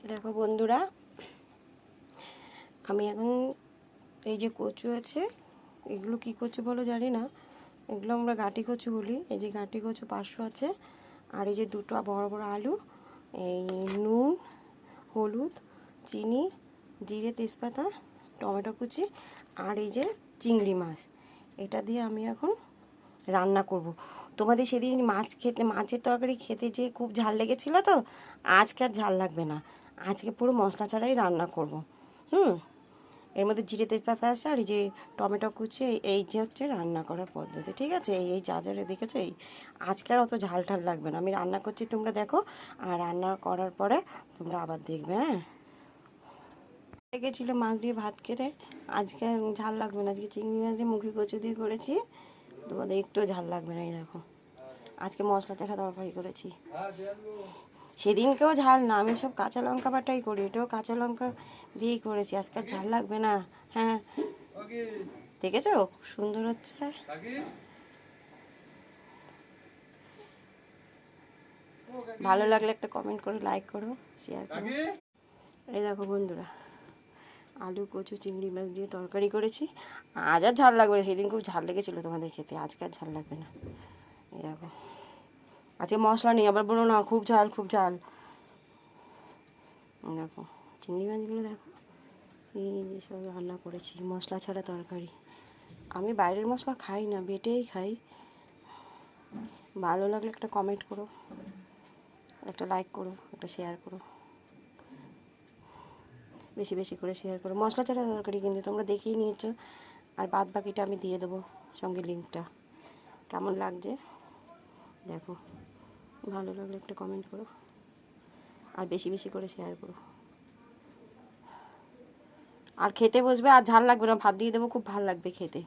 দেখো বন্ধুরা, আমি এখন এই যে কচু আছে, এগুলো কি কচু বলো জানি না, এগুলো আমরা গাঁটি কচু বলি। এই যে গাঁটি কচু 500 আছে, আর এই যে দুটো বড় বড় আলু, এই নুন, হলুদ, চিনি, জিরে, তেজপাতা, টমেটো কুচি, আর এই যে চিংড়ি মাছ, এটা দিয়ে আমি এখন রান্না করব। তোমাদের সেদিন মাছের তরকারি খেতে যে খুব ঝাল লেগেছিলো, তো আজকে আর ঝাল লাগবে না, আজকে পুরো মশলা ছাড়াই রান্না করব। এর মধ্যে জিরে তেজপাতা আছে, আর এই যে টমেটো কুচি, এই যে হচ্ছে রান্না করার পদ্ধতি, ঠিক আছে? এই যা যা দেখেছো, এই আজকে আর অত ঝাল ঠাল লাগবে না। আমি রান্না করছি, তোমরা দেখো, আর রান্না করার পরে তোমরা আবার দেখবে। হ্যাঁ, লেগেছিলো মাছ দিয়ে ভাত খেতে, আজকে ঝাল লাগবে না। আজকে চিংড়ি মাছ দিয়ে মুখি কচু দিয়ে করেছি, তোমাদের একটু ঝাল লাগবে না। এই দেখো, আজকে মশলা চাটা তরকারি করেছি। সেদিনকেও ঝাল না, আমি সব কাঁচা লঙ্কা বাটাই করি, এটাও কাঁচা লঙ্কা দিয়েই করেছি। আজকে আর ঝাল লাগবে না। হ্যাঁ, দেখেছো সুন্দর হচ্ছে। ভালো লাগলে একটা কমেন্ট করো, লাইক করো, শেয়ার করো। এই দেখো বন্ধুরা, আলু কচু চিংড়ি মাছ দিয়ে তরকারি করেছি। আজ আর ঝাল লাগবে না, সেদিন খুব ঝাল লেগেছিলো তোমাদের খেতে, আজকে আর ঝাল লাগবে না। এই দেখো, আজকে মশলা নেই, আবার বলো না খুব ঝাল খুব ঝাল। দেখো চিংড়ি মাছগুলো, দেখো এই যে সব রান্না করেছি মশলা ছাড়া তরকারি। আমি বাইরের মশলা খাই না, বেটেই খাই। ভালো লাগলে একটা কমেন্ট করো, একটা লাইক করো, একটা শেয়ার করো, বেশি বেশি করে শেয়ার করো। মশলা ছাড়া তরকারি কিন্তু তোমরা দেখেই নিয়েছো, আর বাদ বাকিটা আমি দিয়ে দেবো সঙ্গে লিঙ্কটা। কেমন লাগছে দেখো, ভালো লাগলে একটা কমেন্ট করো, আর বেশি বেশি করে শেয়ার করো। আর খেতে বসবে, আর ঝাল লাগবে না, ভাত দিয়ে দেবো, খুব ভালো লাগবে খেতে।